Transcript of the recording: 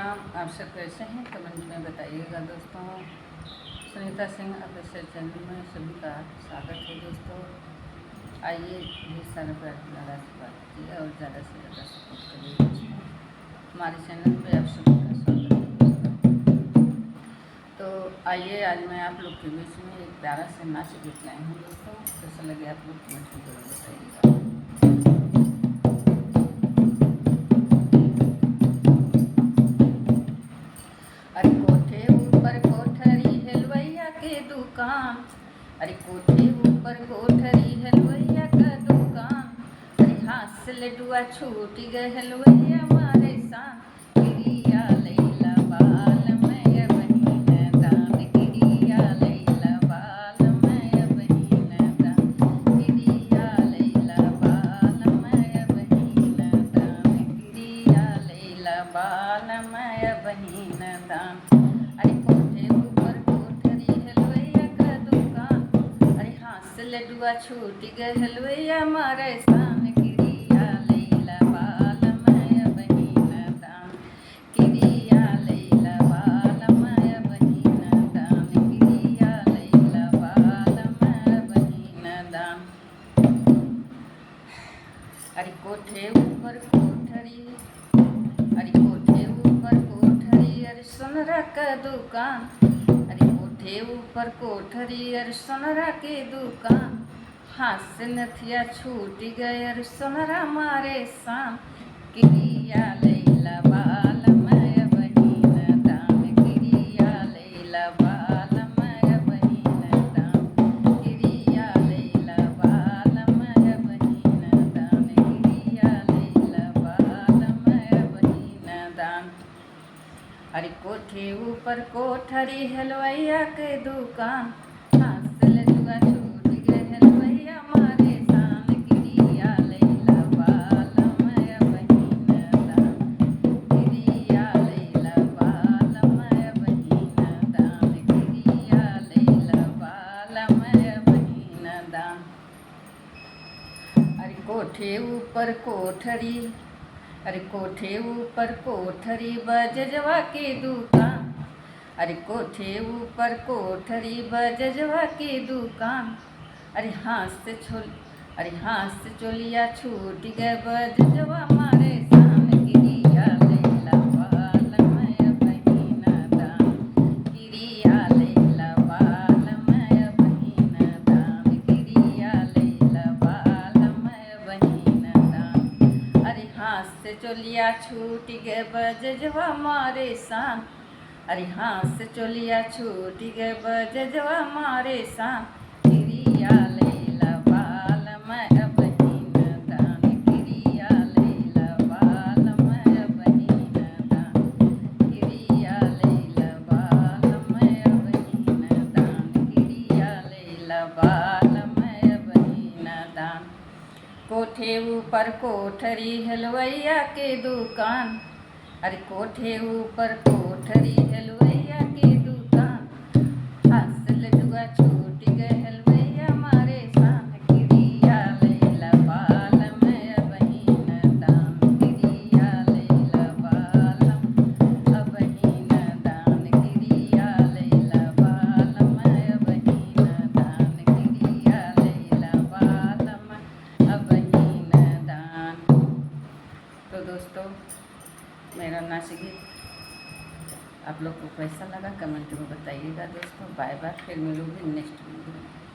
राम। आप सब कैसे हैं कमेंट में बताइएगा दोस्तों। सुनीता सिंह ऑफिशियल चैनल में सभी का स्वागत है दोस्तों। आइए ढेर सारा प्यार ज़्यादा से बात कीजिए और ज़्यादा से ज़्यादा सपोर्ट करिए दोस्तों। हमारे चैनल पे आप सभी का स्वागत है दोस्तों। तो आइए आज मैं आप लोग के बीच में एक प्यारा से नाच गीत लाई हूँ दोस्तों। कैसा लगे आप लोग कमेंट में जरूर बताइएगा। अरे कोठे ऊपर कोठरी हलवैया के दुकान, अरे कोठे ऊपर कोठरी हलवैया का दुकान। अरे हाथ से लड्डुआ छूट गए हलवैया मारे सान। गिरिया लैला बाल मैं बहिन दान, गिरिया लैला बाल मैं बहिन दान, गिरिया लैला बाल मैं बहिन दान, गिरिया लैला बाल मैं बहिन दान। अरे कोठे ऊपर कोठरी हलवैया का दुकान, अरे हाथ से लड्डुआ छूट गए हलवैया मारे सान। गिरिया लैला बाल मैं बहिन दान, गिरिया लैला बाल मैं बहिन दान, गिरिया लैला बाल मैं बहिन दान। अरे कोठे ऊपर कोठरी, अरे कोठे ऊपर कोठरी अरे सोनरा का दुकान। अरे कोठे ऊपर कोठरी अरे सोनरा के दुकान। हाथ से नथिया छूट गए अरे सोनरा मारे सान। गिरिया लैला बाल मैं बहिन दान, गिरिया लैला बाल मैं बहिन दान, गिरिया लैला बाल मैं बहिन दान, गिरिया लैला बाल मैं बहिन दान। अरे कोठे ऊपर कोठरी हलवैया के दुकान। हाथ से लड्डुआ छूट गए हलवैया मारे सान। गिरिया लैला बाल मैं बहिन दान, गिरिया लैला बाल मैं बहिन दान, गिरिया लैला बाल मैं बहिन दान। अरे कोठे ऊपर कोठरी, अरे कोठे ऊपर कोठरी बजजवा के दुकान। अरे कोठे ऊपर कोठरी बजजवा के दुकान। अरे हाथ से चोलिया छूट गए बजजवा मारे सान। गिरिया लैला बाल मैं बहिन दान, गिरिया लैला बाल मैं बहिन दान, गिरिया लैला बाल मैं बहिन दान। अरे हाथ से चोलिया छूट गए बजजवा मारे सान। अरे हाथ से चोलिया छूट गए बजजवा मारे सान। गिरिया लैला बाल मैं बहिन दान, गिरिया लैला बाल मैं बहिन दान, गिरिया लैला बाल मैं बहिन दान, गिरिया लैला बाल मैं बहिन दान। कोठे ऊपर कोठरी हलवैया के दुकान। अरे कोठे ऊपर कोठरी हलवैया के दुकान। हाथ से लड्डुआ छूट गए हलवैया मारे सान। गिरिया लैला बाल मैं बहिन दान, गिरिया लैला बाल मैं बहिन दान, गिरिया लैला बाल मैं बहिन दान, गिरिया लैला बाल मैं बहिन दान। तो दोस्तों मेरा नाच गीत आप लोग को कैसा लगा कमेंट में बताइएगा दोस्तों। बाय बाय, फिर मिलूंगी नेक्स्ट वीडियो में।